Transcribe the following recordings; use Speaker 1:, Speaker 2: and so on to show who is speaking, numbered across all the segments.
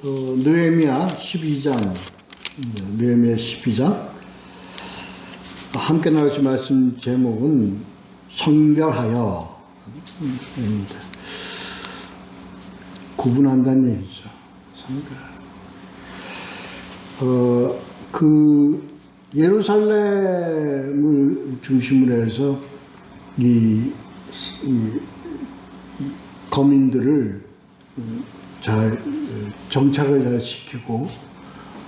Speaker 1: 느헤미야 12장, 느헤미야 12장. 함께 나눌 말씀 제목은 성별하여 입니다. 구분한다는 얘기죠. 성별. 예루살렘을 중심으로 해서 이 거민들을 잘 정착을 잘 시키고,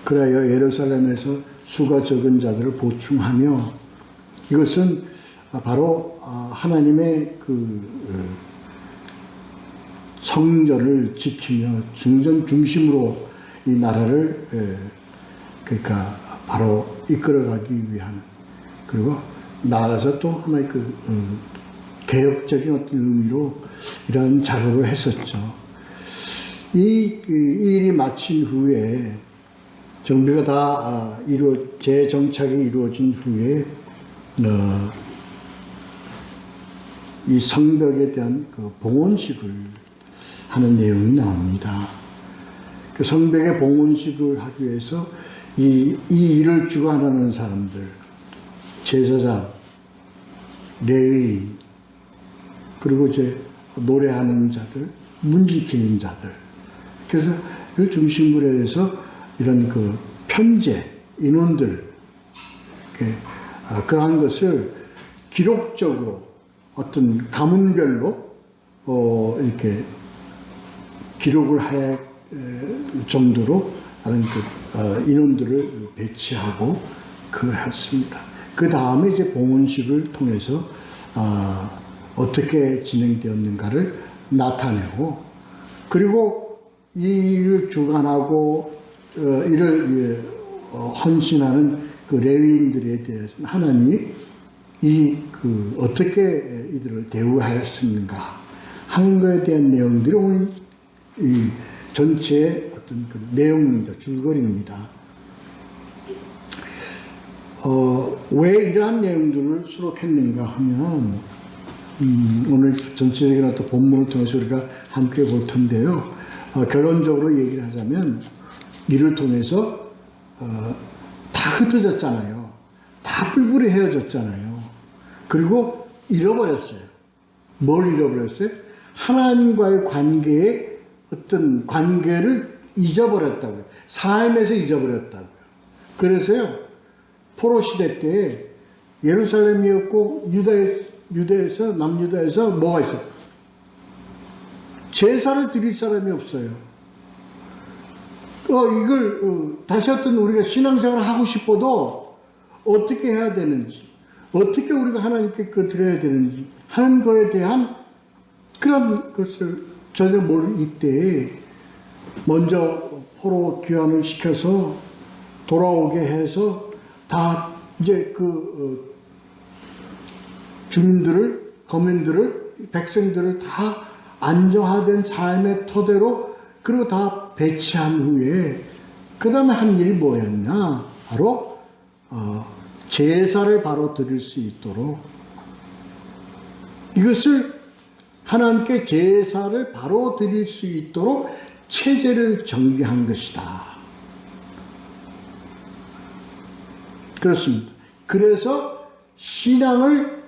Speaker 1: 그래야 예루살렘에서 수가 적은 자들을 보충하며, 이것은 바로 하나님의 성전을 지키며 중전 중심으로 이 나라를 그러니까 바로 이끌어가기 위한, 그리고 나아가서 또 하나의 개혁적인 어떤 의미로 이러한 작업을 했었죠. 이 일이 마친 후에, 정비가 다 재정착이 이루어진 후에 이 성벽에 대한 봉헌식을 하는 내용이 나옵니다. 그 성벽의 봉헌식을 하기 위해서 이 일을 주관하는 사람들, 제사장, 레위인, 그리고 이제 노래하는 자들, 문 지키는 자들, 그래서 이걸 중심으로 해서 이런 편제, 인원들, 그러한 것을 기록적으로 어떤 가문별로 이렇게 기록을 할 정도로 하는 인원들을 배치하고 했습니다. 그 다음에 이제 봉헌식을 통해서 어떻게 진행되었는가를 나타내고, 그리고 이 일을 주관하고 이를 헌신하는 레위인들에 대해서는 하나님이 어떻게 이들을 대우하였습니까 하는 것에 대한 내용들이 오늘 이 전체의 어떤 내용입니다. 줄거리입니다. 왜 이러한 내용들을 수록했는가 하면, 오늘 전체적인 어떤 본문을 통해서 우리가 함께 볼 텐데요. 결론적으로 얘기를 하자면, 이를 통해서 다 흩어졌잖아요. 다 뿔뿔이 헤어졌잖아요. 그리고 잃어버렸어요. 뭘 잃어버렸어요? 하나님과의 관계에 어떤 관계를 잊어버렸다고요. 삶에서 잊어버렸다고요. 그래서요, 포로 시대 때 예루살렘이었고 유대에서, 남유다에서 뭐가 있어요? 제사를 드릴 사람이 없어요. 이걸 다시 어떤 우리가 신앙생활을 하고 싶어도 어떻게 해야 되는지, 어떻게 우리가 하나님께 드려야 되는지 하는 거에 대한 그런 것을 전혀 모를 이때에 먼저 포로 귀환을 시켜서 돌아오게 해서 다 이제 주민들을, 거민들을, 백성들을 다 안정화된 삶의 토대로, 그리고 다 배치한 후에 그 다음에 한 일이 뭐였냐, 바로 제사를 바로 드릴 수 있도록, 이것을 하나님께 제사를 바로 드릴 수 있도록 체제를 정비한 것이다. 그렇습니다. 그래서 신앙을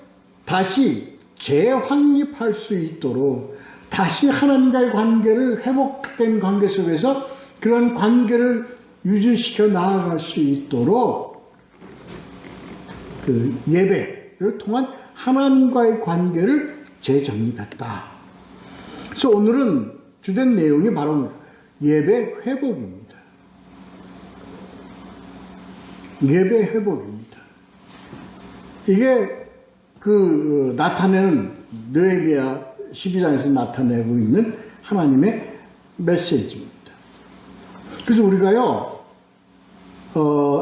Speaker 1: 다시 재확립할 수 있도록, 다시 하나님과의 관계를, 회복된 관계 속에서 그런 관계를 유지시켜 나아갈 수 있도록 예배를 통한 하나님과의 관계를 재정립했다. 그래서 오늘은 주된 내용이 바로 예배 회복입니다. 예배 회복입니다. 이게 나타내는, 느헤미야 12장에서 나타내고 있는 하나님의 메시지입니다. 그래서 우리가요,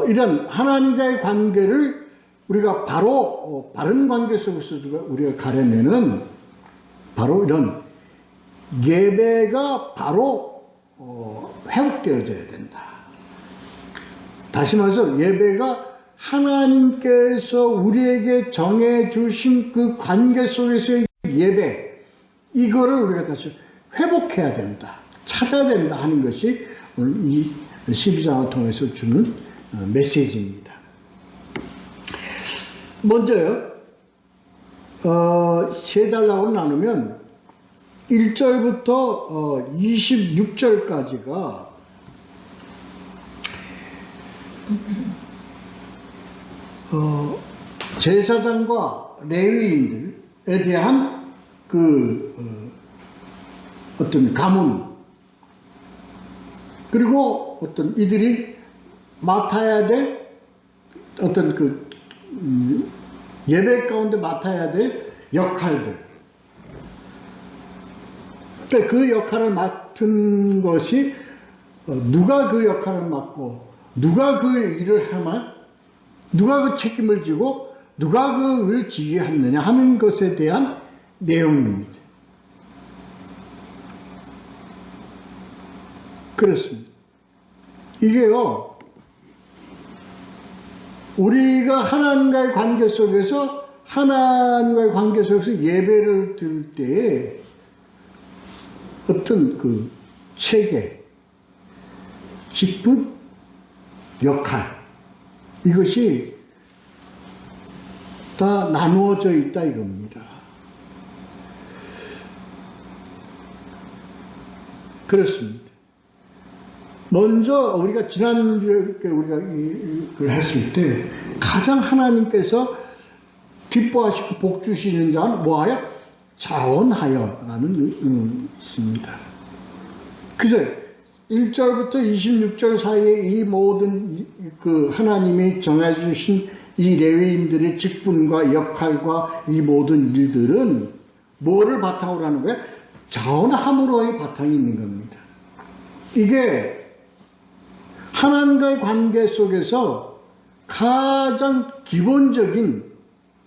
Speaker 1: 이런 하나님과의 관계를 우리가 바로 바른 관계 속에서 우리가 가려면은 바로 이런 예배가 바로 회복되어져야 된다. 다시 말해서 예배가 하나님께서 우리에게 정해주신 그 관계 속에서의 예배, 이거를 우리가 다시 회복해야 된다, 찾아야 된다 하는 것이 오늘 이 12장을 통해서 주는 메시지입니다. 먼저요, 세 단락으로 나누면 1절부터 26절까지가 제사장과 레위인들에 대한 어떤 가문, 그리고 어떤 이들이 맡아야 될 어떤 예배 가운데 맡아야 될 역할들. 그러니까 그 역할을 맡은 것이 누가 그 역할을 맡고 누가 그 일을 하나, 누가 그 책임을 지고 누가 그를 지휘하느냐 하는 것에 대한 내용입니다. 그렇습니다. 이게요, 우리가 하나님과의 관계 속에서 예배를 드릴 때에 어떤 체계, 직분, 역할, 이것이 다 나누어져 있다 이겁니다. 그렇습니다. 먼저 우리가 지난주에 우리가 이걸 했을 때 가장 하나님께서 기뻐하시고 복 주시는 자는 뭐하여? 자원하여라는 있습니다. 그래서 1절부터 26절 사이에 이 모든 하나님이 정해주신 이 레위인들의 직분과 역할과 이 모든 일들은 뭐를 바탕으로 하는 거예요? 자원함으로의 바탕이 있는 겁니다. 이게 하나님과의 관계 속에서 가장 기본적인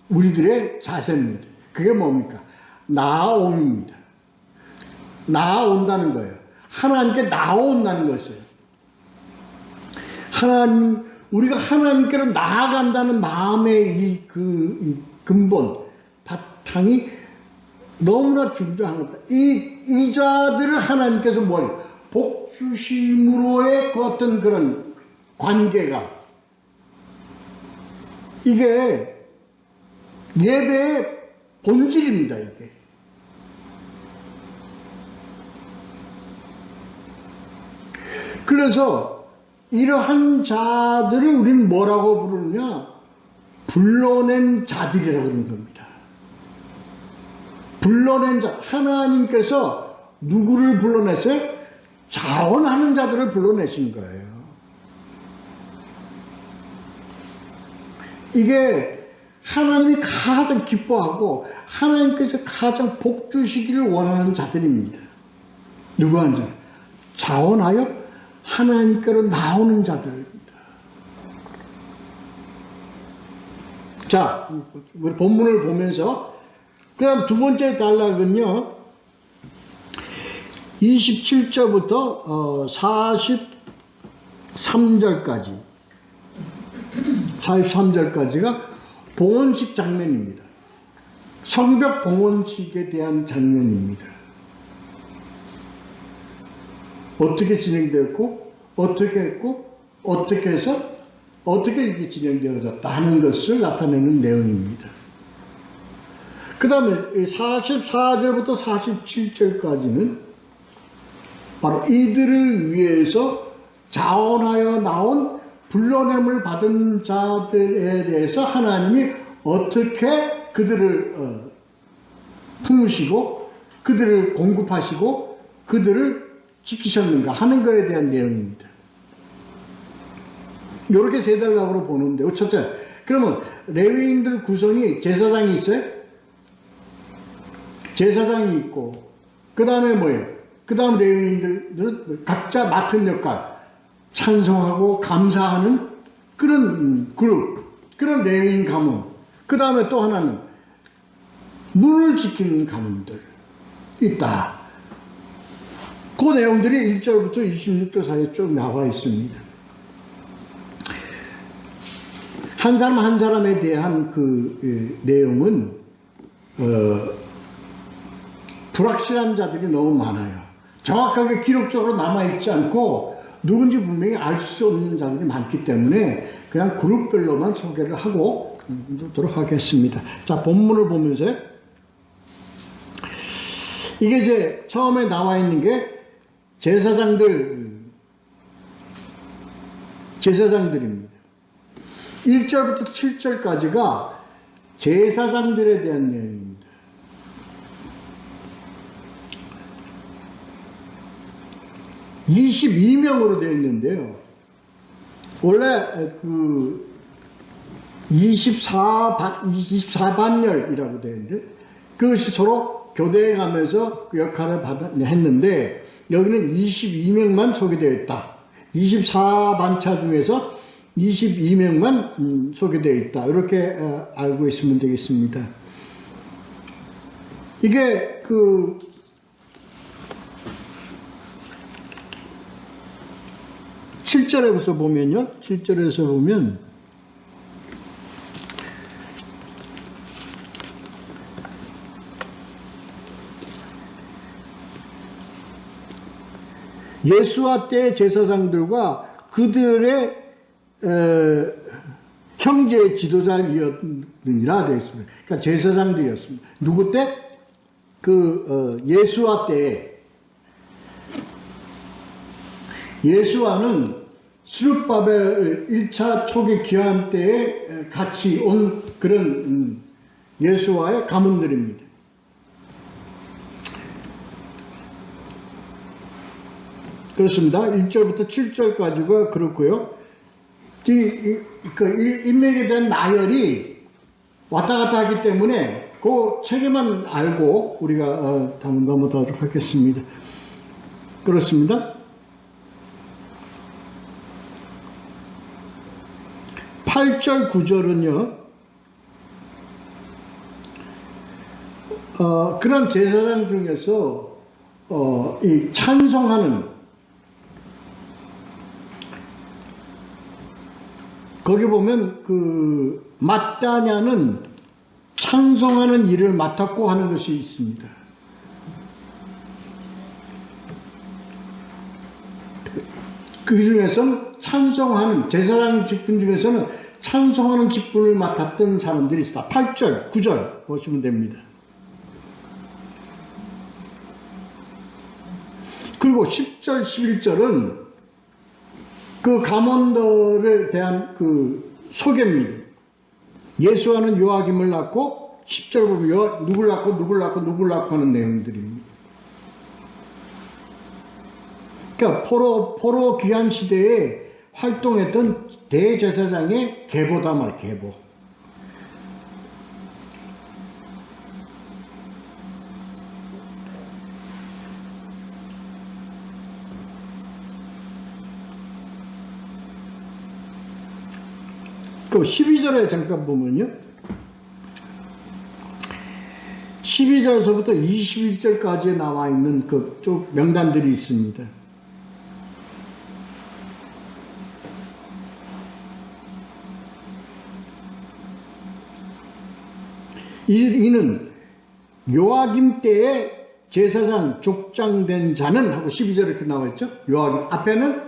Speaker 1: 우리들의 자세입니다. 그게 뭡니까? 나아옴입니다. 나아온다는 거예요. 하나님께 나아온다는 것이에요. 우리가 하나님께로 나아간다는 마음의 이 근본, 바탕이 너무나 중요한 겁니다. 이 자들을 하나님께서 뭐예요? 복주심으로의 어떤 그런 관계가, 이게 예배의 본질입니다, 이게. 그래서 이러한 자들을 우리는 뭐라고 부르느냐? 불러낸 자들이라고 그러는 겁니다. 불러낸 자, 하나님께서 누구를 불러냈어요? 자원하는 자들을 불러내신 거예요. 이게 하나님이 가장 기뻐하고 하나님께서 가장 복 주시기를 원하는 자들입니다. 누구한 자? 자원하여 하나님께로 나오는 자들입니다. 자, 우리 본문을 보면서 그 다음 두 번째 단락은요, 27절부터 43절까지가 봉헌식 장면입니다. 성벽 봉헌식에 대한 장면입니다. 어떻게 진행되었고, 어떻게 했고, 어떻게 해서, 어떻게 이게 진행되어졌다 하는 것을 나타내는 내용입니다. 그 다음에 44절부터 47절까지는 바로 이들을 위해서 자원하여 나온 불러냄을 받은 자들에 대해서 하나님이 어떻게 그들을 품으시고 그들을 공급하시고 그들을 지키셨는가 하는 것에 대한 내용입니다. 이렇게 세 단락으로 보는데, 첫째, 그러면 레위인들 구성이 제사장이 있어요? 제사장이 있고, 그 다음에 뭐예요? 그 다음 레위인들은 각자 맡은 역할, 찬송하고 감사하는 그런 그룹, 그런 레위인 가문. 그 다음에 또 하나는 문을 지키는 가문들 있다. 그 내용들이 1절부터 26절 사이에 쭉 나와 있습니다. 한 사람 한 사람에 대한 그 내용은 불확실한 자들이 너무 많아요. 정확하게 기록적으로 남아있지 않고 누군지 분명히 알 수 없는 자들이 많기 때문에 그냥 그룹별로만 소개를 하고 도록 하겠습니다. 자, 본문을 보면서 이게 이제 처음에 나와 있는 게 제사장들입니다. 1절부터 7절까지가 제사장들에 대한 내용입니다. (22명으로) 되어 있는데요. 원래 그 24반열이라고 되어 있는데 그것이 서로 교대해가면서 그 역할을 했는데 여기는 22명만 소개되어 있다. 24반차 중에서 22명만 소개되어 있다. 이렇게 알고 있으면 되겠습니다. 이게 그 7절에서 보면요. 7절에서 보면 예수와 때의 제사장들과 그들의 형제 지도자이었느니라 되어 있습니다. 그러니까 제사장들이었습니다. 누구 때? 예수와 때에. 예수와는 스룹바벨 1차 초기 기한 때에 같이 온 그런 예수와의 가문들입니다. 그렇습니다. 1절부터 7절까지가 그렇고요. 인맥에 대한 나열이 왔다 갔다 하기 때문에 그 책에만 알고 우리가 넘어가도록 하겠습니다. 그렇습니다. 8절, 9절은요, 그런 제사장 중에서, 이 찬송하는, 거기 보면 마따냐는 찬송하는 일을 맡았고 하는 것이 있습니다. 그 중에서는 찬송하는, 제사장 직분 중에서는 찬송하는 직분을 맡았던 사람들이 있다. 8절, 9절 보시면 됩니다. 그리고 10절, 11절은 그 가문들에 대한 소개입니다. 예수와는 요아김을 낳고 10절 보면 누굴 낳고 하는 내용들입니다. 그러니까 포로 귀환 시대에 활동했던 대제사장의 계보다 말이에요. 계보. 그 12절에 잠깐 보면요. 12절에서부터 21절까지에 나와 있는 그 쭉 명단들이 있습니다. 이는 요아김 때에 제사장 족장된 자는 하고 12절에 이렇게 나와 있죠. 요아김 앞에는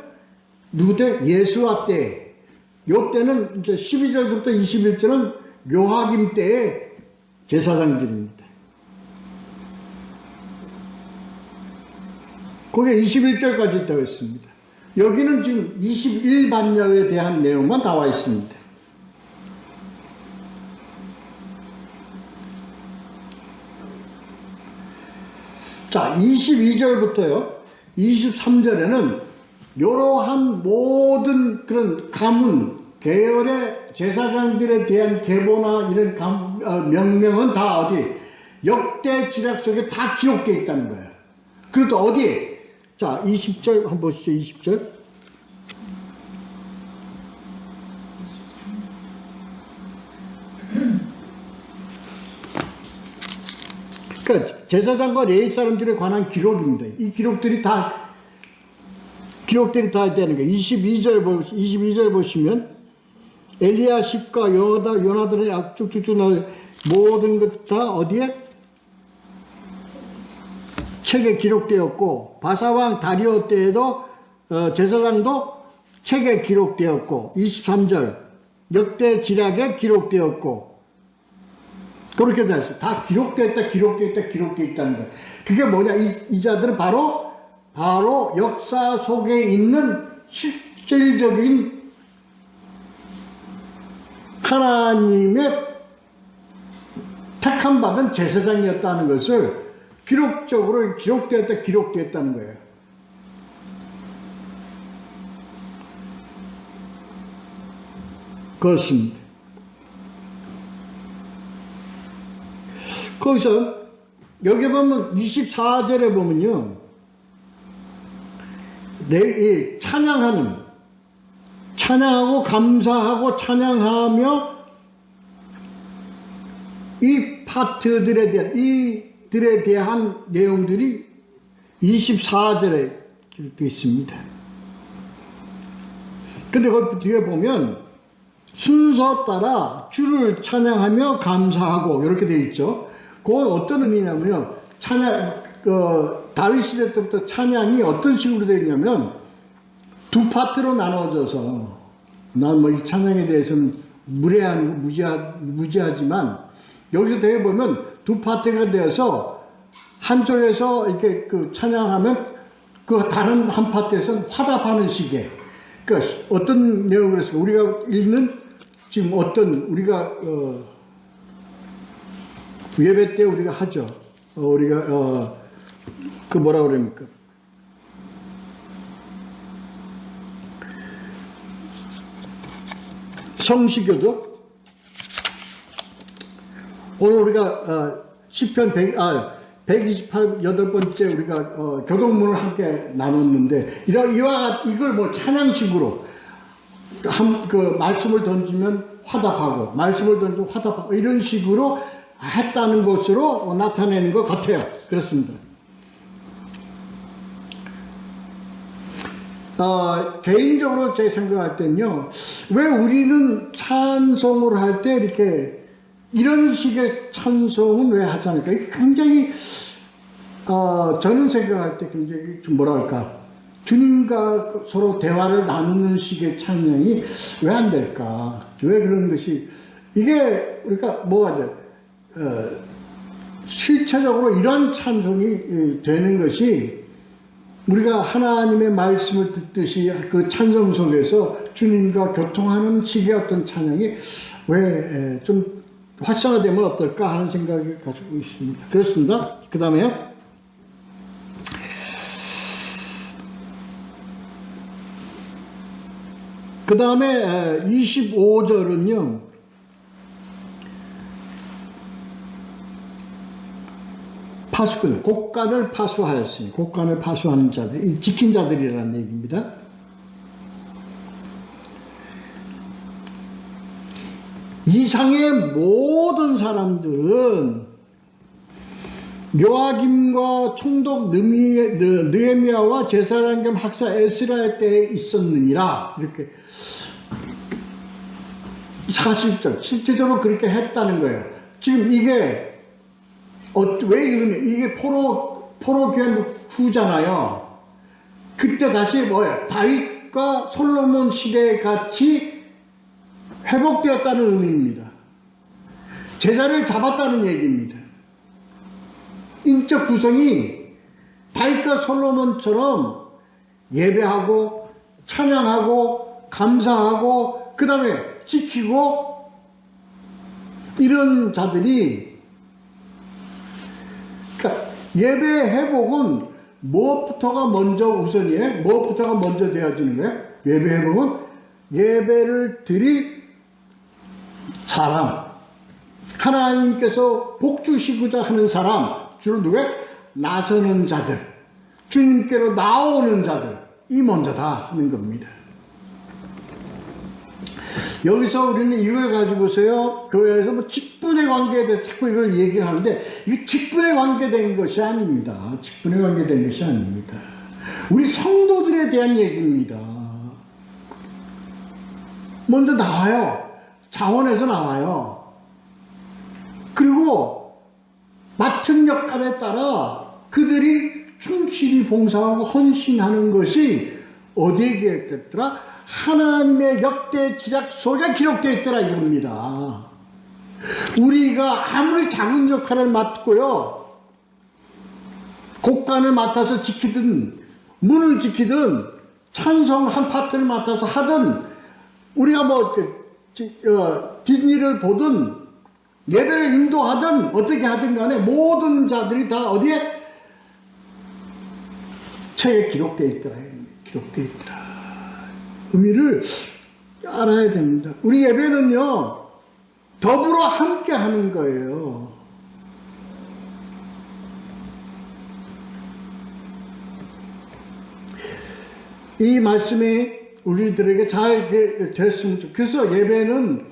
Speaker 1: 누구 때? 예수와 때. 요 때는 이제 12절부터 21절은 요아김 때의 제사장들입니다. 거기에 21절까지 있다고 했습니다. 여기는 지금 21반열에 대한 내용만 나와 있습니다. 자, 22절부터요, 23절에는 이러한 모든 그런 가문, 계열의 제사장들에 대한 계보나 이런 명명은 다 어디? 역대 지략 속에 다 기록되어 있다는 거예요. 그리고 또 어디에? 자, 20절 한번 보시죠, 20절. 그러니까 제사장과 레위 사람들에 관한 기록입니다. 이 기록들이 다 되는 거예요. 22절 보시면 엘리야십과 요나단의 쭉쭉쭉 나오는 모든 것 다 어디에? 책에 기록되었고 바사왕 다리오 때에도 제사장도 책에 기록되었고 23절 역대 지략에 기록되었고 그렇게 되었어요. 다 기록되어 있다는 거예요. 그게 뭐냐? 이 자들은 바로 역사 속에 있는 실질적인 하나님의 택함 받은 제사장이었다는 것을 기록적으로 기록되었다는 거예요. 그렇습니다. 거기서 여기 보면 24절에 보면요, 찬양하고 감사하고 찬양하며 이들에 대한 내용들이 24절에 기록되어 있습니다. 근데 그 뒤에 보면 순서 따라 주를 찬양하며 감사하고 이렇게 되어 있죠. 그건 어떤 의미냐면요, 다윗 시대 때부터 찬양이 어떤 식으로 되어 있냐면 두 파트로 나눠져서, 난 뭐 이 찬양에 대해서는 무지하지만 여기서 되게 보면 두 파트가 되어서 한쪽에서 이렇게 그 찬양하면 그 다른 한 파트에서는 화답하는 식의, 그러니까 어떤 내용을 했을까? 우리가 읽는 지금 우리가 예배 때 우리가 하죠. 우리가 그 뭐라 그럽니까? 성시교도 오늘 우리가 시편 128번째 우리가 교동문을 함께 나눴는데 이걸 뭐 찬양식으로 말씀을 던지면 화답하고 말씀을 던지면 화답하고 이런 식으로 했다는 것으로 나타내는 것 같아요. 그렇습니다. 개인적으로 제 생각할 때는요, 왜 우리는 찬송을 할 때 이렇게 이런 식의 찬송은 왜 하지 않을까? 이게 굉장히 저는 생각할 때 굉장히 좀 뭐랄까, 주님과 서로 대화를 나누는 식의 찬양이 왜 안 될까? 왜 그런 것이, 이게 우리가 뭐가 돼? 실체적으로 이런 찬송이 되는 것이 우리가 하나님의 말씀을 듣듯이 그 찬송 속에서 주님과 교통하는 식의 어떤 찬양이 왜 좀 활성화되면 어떨까 하는 생각을 가지고 있습니다. 그렇습니다. 그 다음에요. 그 다음에 25절은요. 파수꾼, 곡간을 파수하였으니, 곡간을 파수하는 자들, 이 지킨 자들이라는 얘기입니다. 이상의 모든 사람들은 요아김과 총독 느헤미야와 제사장 겸 학사 에스라의 때에 있었느니라. 이렇게 사실적, 실제적으로 그렇게 했다는 거예요. 지금 이게 왜 이게 포로기한 후잖아요. 그때 다시 뭐예요? 다윗과 솔로몬 시대 같이 회복되었다는 의미입니다. 제자를 잡았다는 얘기입니다. 인적 구성이 다윗과 솔로몬처럼 예배하고 찬양하고 감사하고 그 다음에 지키고 이런 자들이, 그러니까 예배 회복은 무엇부터가 먼저 우선이에요? 무엇부터가 먼저 되어지는 거예요? 예배 회복은 예배를 드릴 사람, 하나님께서 복 주시고자 하는 사람, 주로 누구예요? 나서는 자들, 주님께로 나오는 자들, 이 먼저다 하는 겁니다. 여기서 우리는 이걸 가지고서요, 교회에서 뭐 직분에 관계에 대해서 자꾸 이걸 얘기를 하는데, 이게 직분에 관계된 것이 아닙니다. 직분에 관계된 것이 아닙니다. 우리 성도들에 대한 얘기입니다. 먼저 나와요. 자원에서 나와요. 그리고 맡은 역할에 따라 그들이 충실히 봉사하고 헌신하는 것이 어디에 기록됐더라? 하나님의 역대 지략 속에 기록되어 있더라 이겁니다. 우리가 아무리 작은 역할을 맡고요, 곡간을 맡아서 지키든 문을 지키든 찬송 한 파트를 맡아서 하든 우리가 뭐 뒷일을 보든 예배를 인도하든 어떻게 하든 간에 모든 자들이 다 어디에 책에 기록되어 있더라. 기록되어 있더라. 의미를 알아야 됩니다. 우리 예배는요, 더불어 함께 하는 거예요. 이 말씀이 우리들에게 잘 됐으면 좋겠어요. 그래서 예배는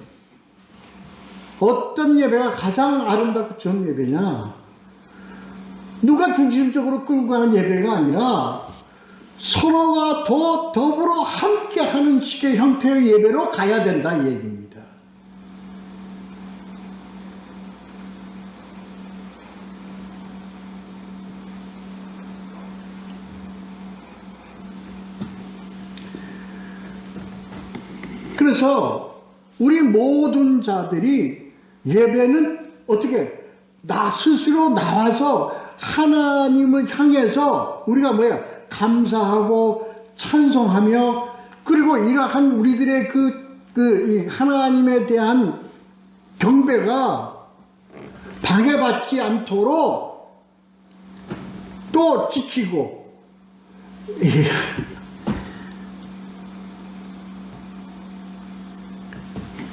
Speaker 1: 어떤 예배가 가장 아름답고 좋은 예배냐? 누가 중심적으로 끌고 가는 예배가 아니라 서로가 더 더불어 함께 하는 식의 형태의 예배로 가야 된다 이 얘기입니다. 그래서 우리 모든 자들이 예배는 어떻게 나 스스로 나와서 하나님을 향해서 우리가 감사하고 찬송하며 그리고 이러한 우리들의 이 하나님에 대한 경배가 방해받지 않도록 또 지키고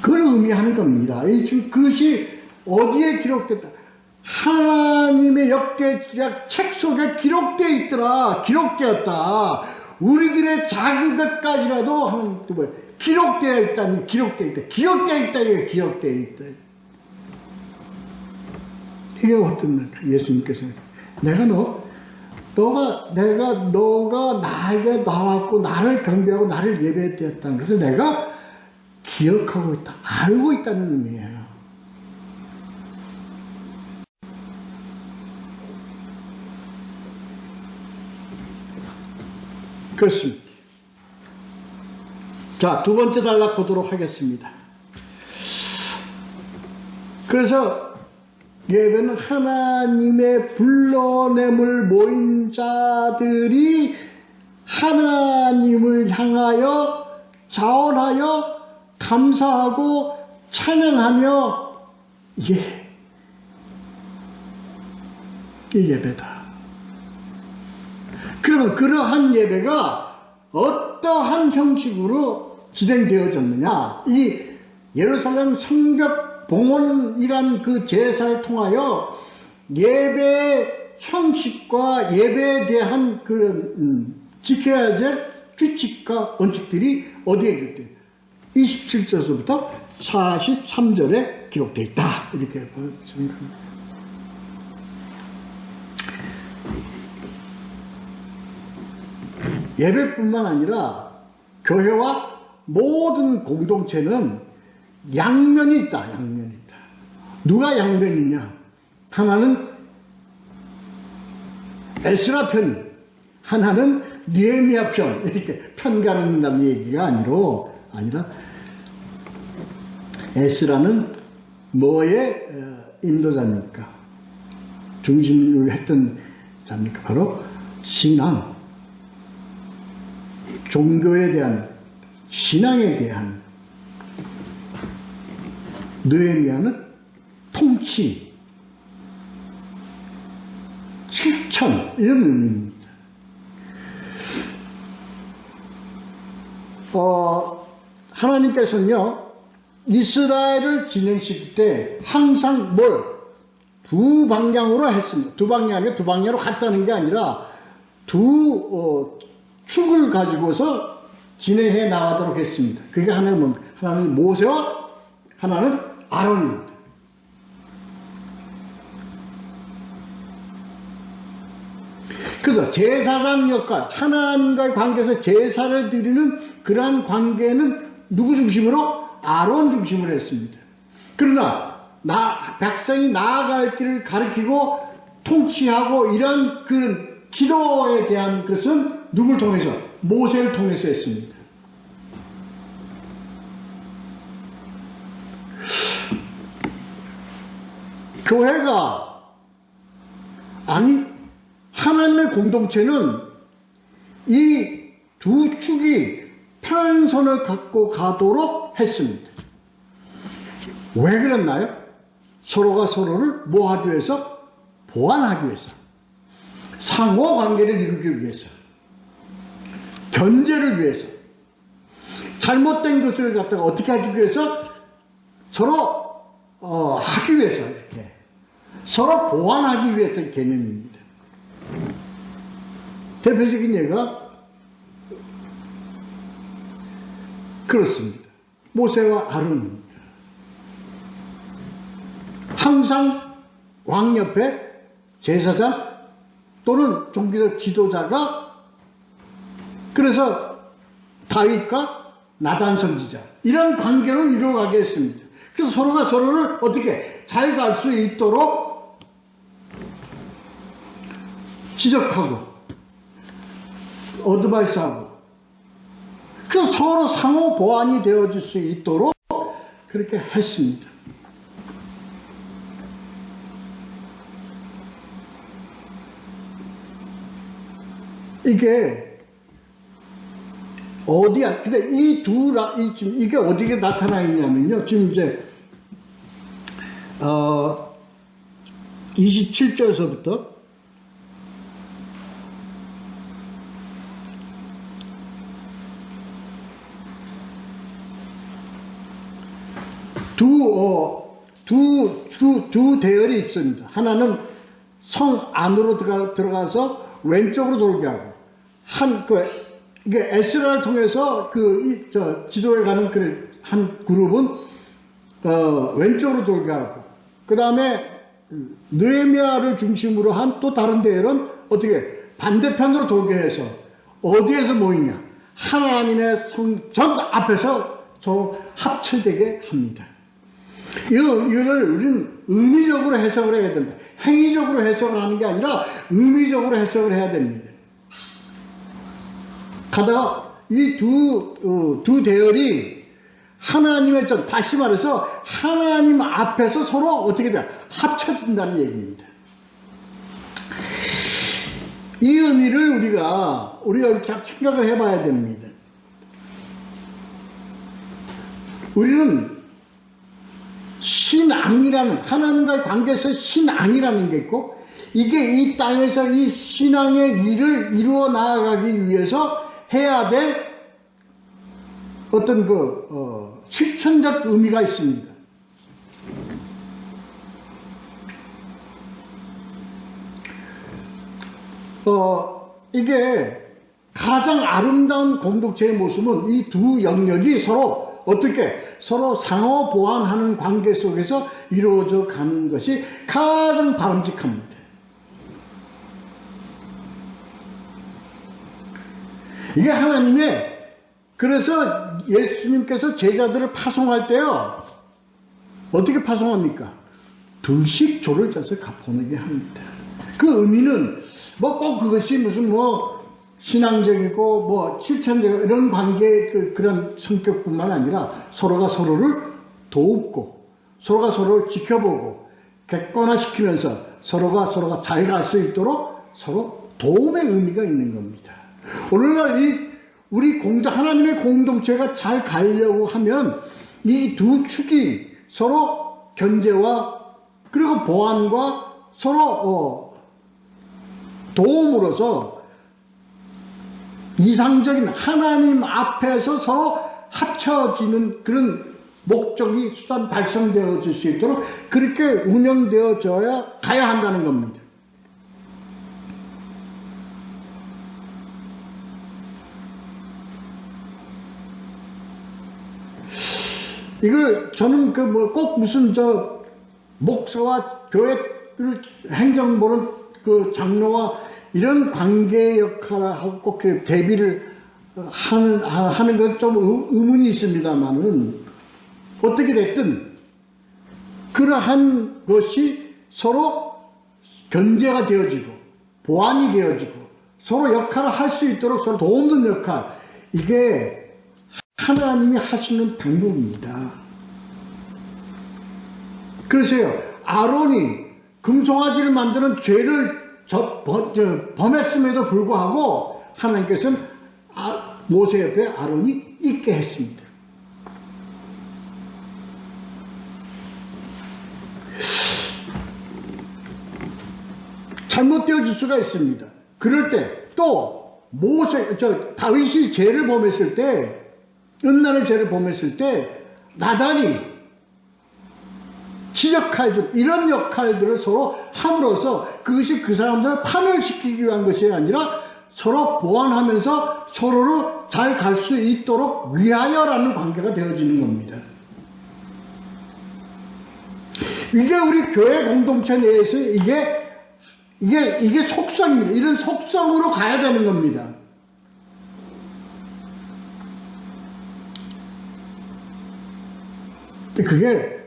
Speaker 1: 그걸 의미하는 겁니다. 지금 그것이 어디에 기록됐다? 하나님의 역대 책 속에 기록되어 있더라. 기록되었다. 우리들의 작은 것까지라도 하나님 기록되어 있다니 기록되어 있다. 기억되어 있다. 이게 기억되어 있다. 이게 어떤 말이야? 예수님께서 너가 나에게 나왔고 나를 경배하고 나를 예배했다는 것을 내가 기억하고 있다. 알고 있다는 의미예요. 그렇습니다. 자, 두 번째 단락 보도록 하겠습니다. 그래서 예배는 하나님의 불러냄을 모인 자들이 하나님을 향하여 자원하여 감사하고 찬양하며 이 예배다. 그러면 그러한 예배가 어떠한 형식으로 진행되어졌느냐? 이 예루살렘 성벽 봉헌이란 그 제사를 통하여 예배의 형식과 예배에 대한 그런 지켜야 될 규칙과 원칙들이 어디에 기록되어 있다? 27절부터 43절에 기록되어 있다. 이렇게 생각합니다. 예배뿐만 아니라 교회와 모든 공동체는 양면이 있다. 양면이 있다. 누가 양면이냐? 하나는 에스라 편, 하나는 느헤미야 편. 이렇게 편 가른다는 얘기가 아니라 에스라는 뭐의 인도자입니까? 중심으로 했던 자입니까? 바로 신앙, 종교에 대한, 신앙에 대한. 느헤미야는 통치, 실천, 이런 의미입니다. 하나님께서는요, 이스라엘을 진행시킬 때 항상 두 방향으로 했습니다. 두 방향으로 갔다는 게 아니라 두 축을 가지고서 진행해 나가도록 했습니다. 그게 하나는 모세와 하나는 아론입니다. 그래서 제사장 역할, 하나님과의 관계에서 제사를 드리는 그러한 관계는 누구 중심으로? 아론 중심으로 했습니다. 그러나 백성이 나아갈 길을 가르치고 통치하고 이런 그 기도에 대한 것은 누굴 통해서? 모세를 통해서 했습니다. 교회가, 아니, 하나님의 공동체는 이 두 축이 평행선을 갖고 가도록 했습니다. 왜 그랬나요? 서로가 서로를 뭐 하기 위해서? 보완하기 위해서. 상호 관계를 이루기 위해서. 견제를 위해서. 잘못된 것을 갖다가 어떻게 하기 위해서? 서로 하기 위해서, 이렇게. 서로 보완하기 위해서 개념입니다. 대표적인 예가 그렇습니다. 모세와 아론입니다. 항상 왕 옆에 제사장 또는 종교적 지도자가, 그래서 다윗과 나단 선지자, 이런 관계를 이루어가게 했습니다. 그래서 서로가 서로를 어떻게 잘 갈 수 있도록 지적하고 어드바이스하고, 그래서 서로 상호 보완이 되어줄 수 있도록 그렇게 했습니다. 이게 어디야? 근데 지금 이게 어디에 나타나 있냐면요. 지금 이제 27절에서부터 두 대열이 있습니다. 하나는 성 안으로 들어가서 왼쪽으로 돌게 하고, 이게 에스라를 통해서 지도에 가는 한 그룹은 왼쪽으로 돌게 하고, 그 다음에 느헤미야를 중심으로 한 또 다른 대열은 어떻게 반대편으로 돌게 해서 어디에서 모이냐? 하나님의 성전 앞에서 합체되게 합니다. 이거를 우리는 의미적으로 해석을 해야 됩니다. 행위적으로 해석을 하는 게 아니라 의미적으로 해석을 해야 됩니다. 가다가 이 두 대열이 하나님의 다시 말해서 하나님 앞에서 서로 어떻게 돼요? 합쳐진다는 얘기입니다. 이 의미를 우리가 생각을 해봐야 됩니다. 우리는 신앙이라는, 하나님과의 관계에서 신앙이라는 게 있고, 이게 이 땅에서 이 신앙의 일을 이루어 나아가기 위해서 해야 될 어떤 실천적 의미가 있습니다. 이게 가장 아름다운 공동체의 모습은 이 두 영역이 서로 어떻게 서로 상호 보완하는 관계 속에서 이루어져 가는 것이 가장 바람직합니다. 이게 그래서 예수님께서 제자들을 파송할 때요, 어떻게 파송합니까? 둘씩 조를 짜서 갚아내게 합니다. 그 의미는 꼭 그것이 무슨 신앙적이고 실천적 이런 관계의 그런 성격뿐만 아니라 서로가 서로를 돕고 서로가 서로를 지켜보고 객관화시키면서 서로가 잘 갈 수 있도록 서로 도움의 의미가 있는 겁니다. 오늘날 하나님의 공동체가 잘 가려고 하면 이 두 축이 서로 견제와 그리고 보완과 서로 도움으로써 이상적인 하나님 앞에서 서로 합쳐지는 그런 목적이 수단 달성되어질 수 있도록 그렇게 운영되어져야 가야 한다는 겁니다. 이걸 저는 꼭 무슨 목사와 교회 행정보는 장로와 이런 관계 역할하고 꼭 대비를 하는 건 좀 의문이 있습니다만은, 어떻게 됐든 그러한 것이 서로 견제가 되어지고 보완이 되어지고 서로 역할을 할 수 있도록 서로 도움는 역할, 이게 하나님이 하시는 방법입니다. 그러세요. 아론이 금송아지를 만드는 죄를 범했음에도 불구하고 하나님께서는 모세 옆에 아론이 있게 했습니다. 잘못되어질 수가 있습니다. 그럴 때 또 다윗이 죄를 범했을 때, 음란의 죄를 범했을 때 나단이 지적해주고 이런 역할들을 서로 함으로써 그것이 그 사람들을 파멸시키기 위한 것이 아니라 서로 보완하면서 서로를 잘 갈 수 있도록 위하여라는 관계가 되어지는 겁니다. 이게 우리 교회 공동체 내에서 이게 속성입니다. 이런 속성으로 가야 되는 겁니다. 그게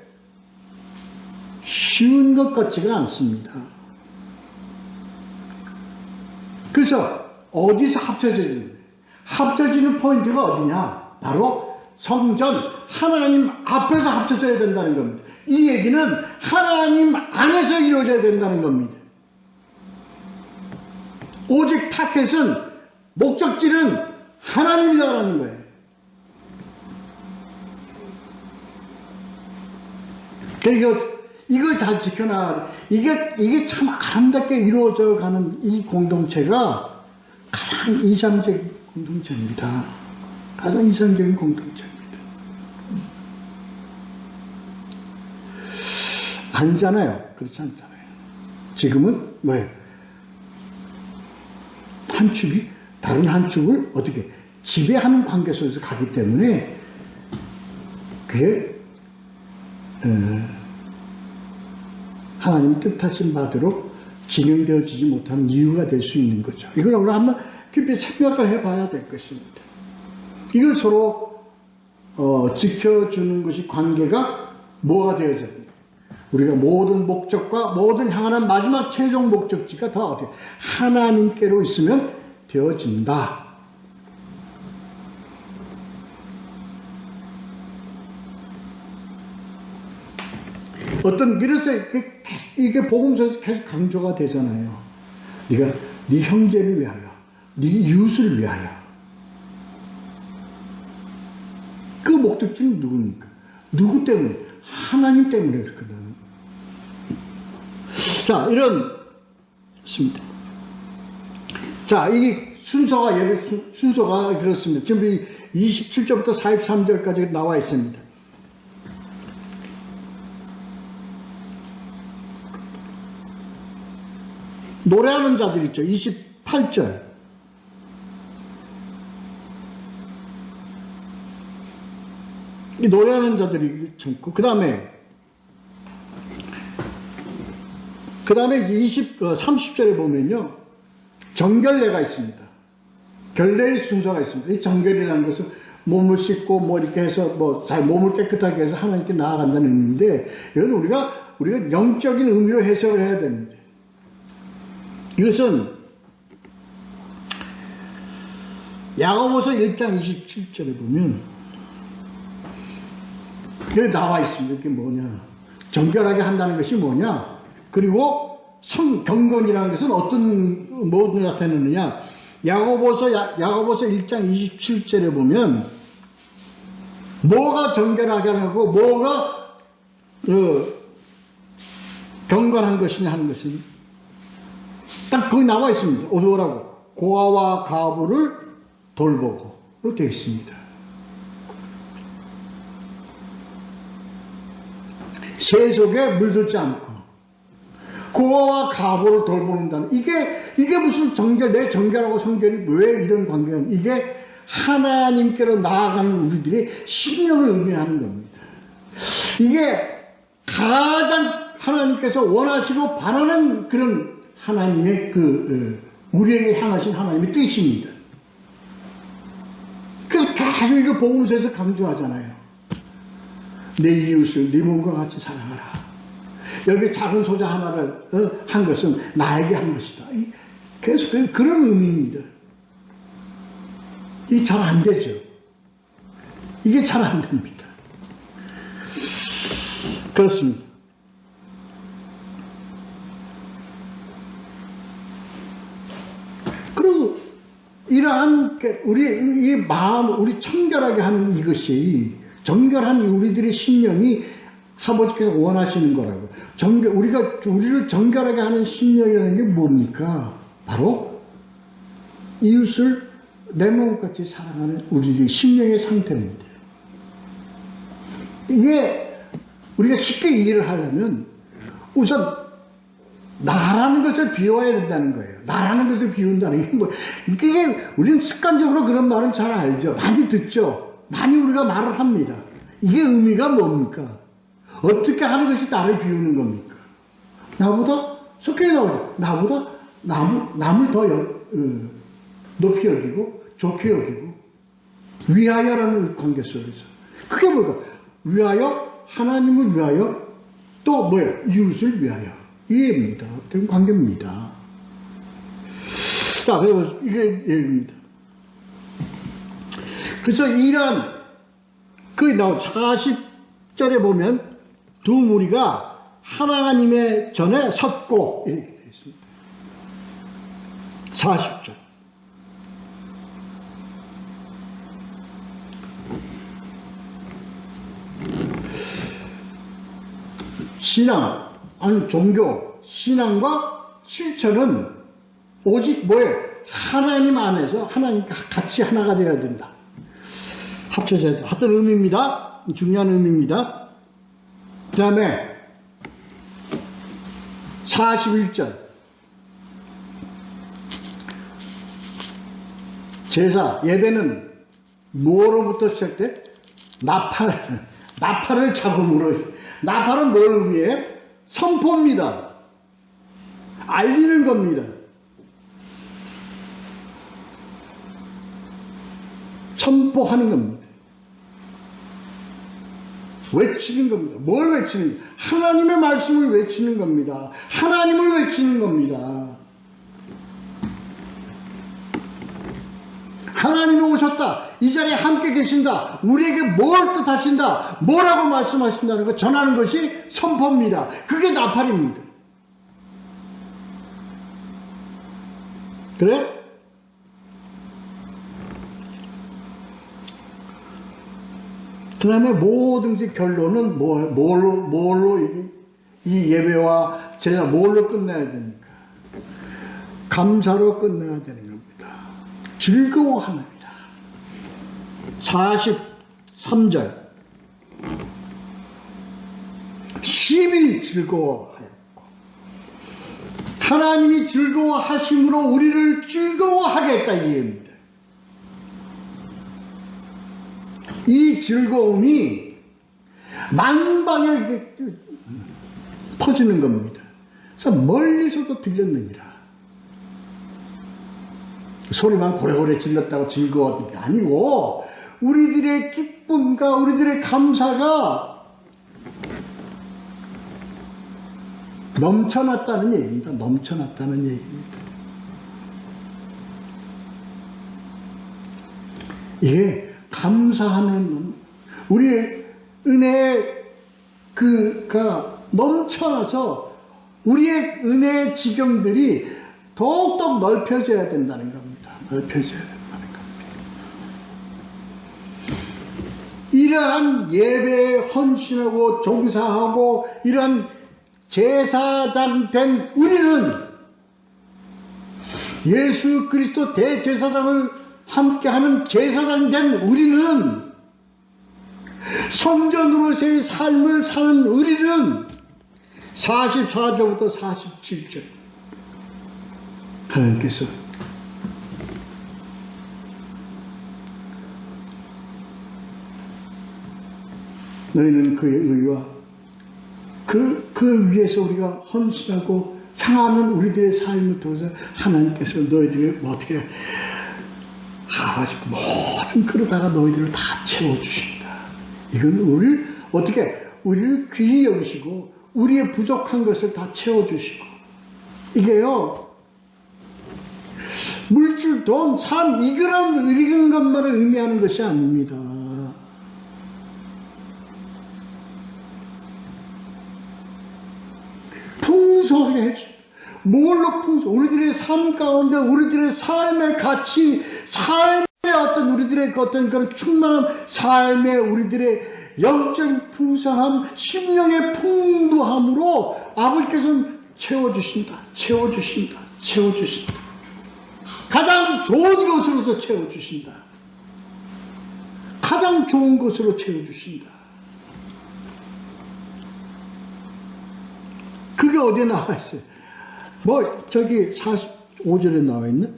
Speaker 1: 쉬운 것 같지가 않습니다. 그래서 어디서 합쳐지는 포인트가 어디냐? 바로 성전, 하나님 앞에서 합쳐져야 된다는 겁니다. 이 얘기는 하나님 안에서 이루어져야 된다는 겁니다. 오직 타켓은, 목적지는 하나님이다라는 거예요. 이걸 잘 지켜나가야 돼. 이게 참 아름답게 이루어져 가는 이 공동체가 가장 이상적인 공동체입니다. 가장 이상적인 공동체입니다. 아니잖아요. 그렇지 않잖아요. 지금은 뭐예요? 한 축이 다른 한 축을 어떻게 지배하는 관계 속에서 가기 때문에 그게 하나님 뜻하신 바대로 진행되어지지 못하는 이유가 될 수 있는 거죠. 이걸 오늘 한번 깊이 생각을 해봐야 될 것입니다. 이걸 서로 지켜주는 것이 관계가 뭐가 되어져야 됩니다. 우리가 모든 목적과 모든 향하는 마지막 최종 목적지가 다 어떻게 하나님께로 있으면 되어진다. 그래서 이게 복음서에서 계속 강조가 되잖아요. 네가 네 형제를 위하여, 네 이웃을 위하여. 그 목적지는 누구니까? 누구 때문에? 하나님 때문에 그렇거든. 자, 있습니다. 자, 이 순서가 그렇습니다. 지금 27절부터 43절까지 나와 있습니다. 노래하는 자들 있죠. 28절. 이 노래하는 자들이 참고, 그 다음에 30절에 보면요. 정결례가 있습니다. 결례의 순서가 있습니다. 이 정결이라는 것은 몸을 씻고 이렇게 해서 몸을 깨끗하게 해서 하나님께 나아간다는 의미인데, 이건 우리가 영적인 의미로 해석을 해야 됩니다. 이것은 야고보서 1장 27절에 보면 여기 나와 있습니다. 이게 뭐냐? 정결하게 한다는 것이 뭐냐? 그리고 성경건이라는 것은 뭐로 나타내느냐? 야고보서 1장 27절에 보면 뭐가 정결하게 하고 뭐가 경건한 것이냐 하는 것은 딱 거기 나와 있습니다. 어디라고? 고아와 가부를 돌보고로 되어 있습니다. 세속에 물들지 않고 고아와 가부를 돌보는다는 이게 무슨 내 정결하고 성결이 왜 이런 관계가 이게 하나님께로 나아가는 우리들의 신령을 의미하는 겁니다. 이게 가장 하나님께서 원하시고 바라는 그런 하나님의 우리에게 향하신 하나님의 뜻입니다. 그래서 계속 이거 복음서에서 강조하잖아요. 내 이웃을 네 몸과 같이 사랑하라. 여기 작은 소자 하나를 한 것은 나에게 한 것이다. 계속 그런 의미입니다. 이게 잘 안 되죠. 이게 잘 안 됩니다. 그렇습니다. 그리고 이러한 우리 이 마음, 우리 청결하게 하는 이것이 정결한 우리들의 심령이 아버지께서 원하시는 거라고. 우리를 정결하게 하는 심령이라는 게 뭡니까? 바로 이웃을 내 몸같이 사랑하는 우리들의 심령의 상태입니다. 이게 우리가 쉽게 이해를 하려면 우선 나라는 것을 비워야 된다는 거예요. 나라는 것을 비운다는 게 뭐, 이게 우리는 습관적으로 그런 말은 잘 알죠. 많이 듣죠. 많이 우리가 말을 합니다. 이게 의미가 뭡니까? 어떻게 하는 것이 나를 비우는 겁니까? 나보다 속해 나오고 나보다 남을 더 높이 여기고 좋게 여기고 위하여라는 관계 속에서 그게 뭘까? 위하여, 하나님을 위하여, 또 뭐예요? 이웃을 위하여. 이해입니다. 그런 관계입니다. 자, 그래서 이게 얘기입니다. 그래서 이런 거기 나온 40절에 보면 두 무리가 하나님의 전에 섰고 이렇게 되어 있습니다. 40절. 신앙, 아니 종교, 신앙과 실천은 오직 뭐예요? 하나님 안에서 하나님과 같이 하나가 되어야 된다. 합쳐져야 된다. 어떤 의미입니다. 중요한 의미입니다. 그 다음에 41절. 제사, 예배는 뭐로부터 시작돼? 나팔을 잡음으로. 나팔은 뭘 위해? 선포입니다. 알리는 겁니다. 선포하는 겁니다. 외치는 겁니다. 뭘 외치는 겁니다? 하나님의 말씀을 외치는 겁니다. 하나님을 외치는 겁니다. 하나님이 오셨다. 이 자리에 함께 계신다. 우리에게 뭘 뜻하신다. 뭐라고 말씀하신다는 거 전하는 것이 선포입니다. 그게 나팔입니다. 그래? 그 다음에 뭐든지 결론은 뭘로 이 예배와 제사 뭘로 끝내야 됩니까? 감사로 끝내야 되는 겁니다. 즐거워합니다. 43절. 심히 즐거워하였고 하나님이 즐거워하심으로 우리를 즐거워하겠다 이 얘기입니다. 이 즐거움이 만방에 퍼지는 겁니다. 그래서 멀리서도 들렸느니라. 소리만 고래고래 질렀다고 즐거웠던 게 아니고 우리들의 기쁨과 우리들의 감사가 넘쳐났다는 얘기입니다. 넘쳐났다는 얘기입니다. 이게 감사하면 우리의 은혜가 넘쳐나서 우리의 은혜의 지경들이 더욱더 넓혀져야 된다는 겁니다. 넓혀져야 된다는 겁니다. 이러한 예배에 헌신하고 종사하고 이러한 제사장 된 우리는 예수 그리스도 대제사장을 함께하는 제사장 된 우리는 성전으로서의 삶을 사는 우리는 44절부터 47절 하나님께서 너희는 그의 의와 그 위에서 우리가 헌신하고 향하는 우리들의 삶을 통해서 하나님께서 너희들을 어떻게 아버지 모든 그릇다가 너희들을 다 채워주신다. 이건 우리를 귀히 여기시고 우리의 부족한 것을 다 채워주시고 이게요 물질, 돈, 삶, 이런 것만을 의미하는 것이 아닙니다. 풍성하게 해주. 뭘로 풍성? 우리들의 삶 가운데 우리들의 삶의 가치, 삶의 어떤 우리들의 어떤 그런 충만함, 삶의 우리들의 영적인 풍성함, 심령의 풍부함으로 아버지께서는 채워주신다. 채워주신다. 채워주신다. 가장 좋은 것으로서 채워주신다. 가장 좋은 것으로 채워주신다. 그게 어디에 나와 있어요? 뭐 저기 45절에 나와 있네.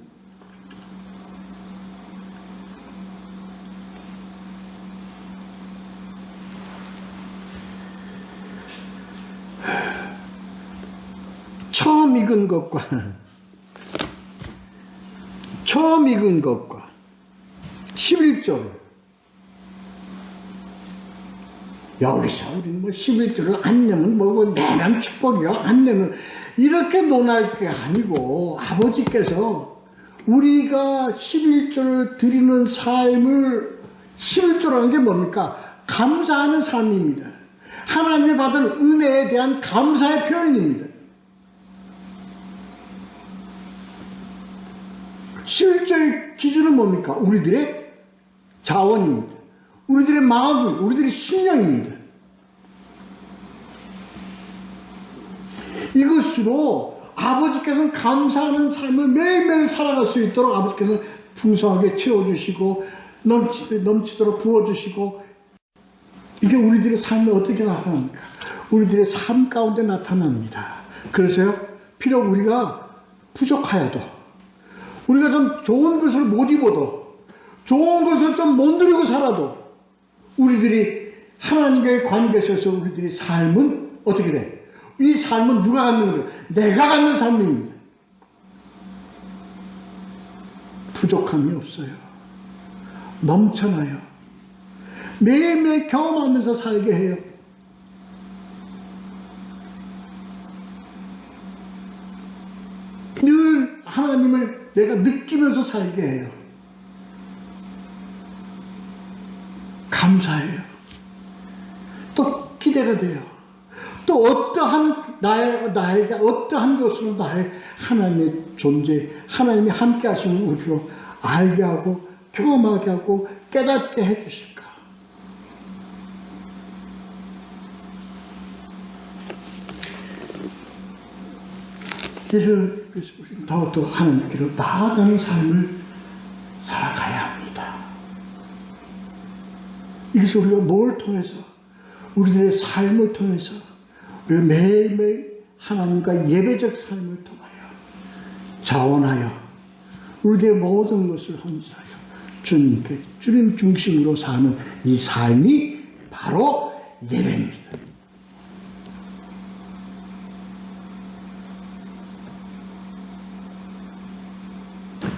Speaker 1: 처음 익은 것과 11절 여기서 우리는 뭐 11절을 안 내면 뭐고 내란 축복이요 안 내면 이렇게 논할 게 아니고 아버지께서 우리가 11절을 드리는 삶을 11조라는 게 뭡니까? 감사하는 삶입니다. 하나님이 받은 은혜에 대한 감사의 표현입니다. 11조의 기준은 뭡니까? 우리들의 자원입니다. 우리들의 마음입니다. 우리들의 심령입니다. 이것으로 아버지께서는 감사하는 삶을 매일매일 살아갈 수 있도록 아버지께서는 풍성하게 채워주시고 넘치도록 부어주시고 이게 우리들의 삶에 어떻게 나타납니까? 우리들의 삶 가운데 나타납니다. 그래서요, 비록 우리가 부족하여도 우리가 좀 좋은 것을 못 입어도 좋은 것을 좀 못 누리고 살아도 우리들이 하나님과의 관계에 있어서 우리들의 삶은 어떻게 돼? 이 삶은 누가 갖는 거예요? 내가 갖는 삶입니다. 부족함이 없어요. 넘쳐나요. 매일매일 경험하면서 살게 해요. 늘 하나님을 내가 느끼면서 살게 해요. 감사해요. 또 기대가 돼요. 또 어떠한 나에게 어떠한 것으로 나의 하나님의 존재, 하나님이 함께 하시는 우리로 알게 하고 경험하게 하고 깨닫게 해주실까. 이를 더욱더 하나님께로 나아가는 삶을 살아가야 합니다. 이것을 우리가 뭘 통해서 우리들의 삶을 통해서 우리가 매일매일 하나님과 예배적 삶을 통하여 자원하여 우리의 모든 것을 헌사하여 주님께 주님 중심으로 사는 이 삶이 바로 예배입니다.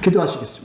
Speaker 1: 기도하시겠습니다.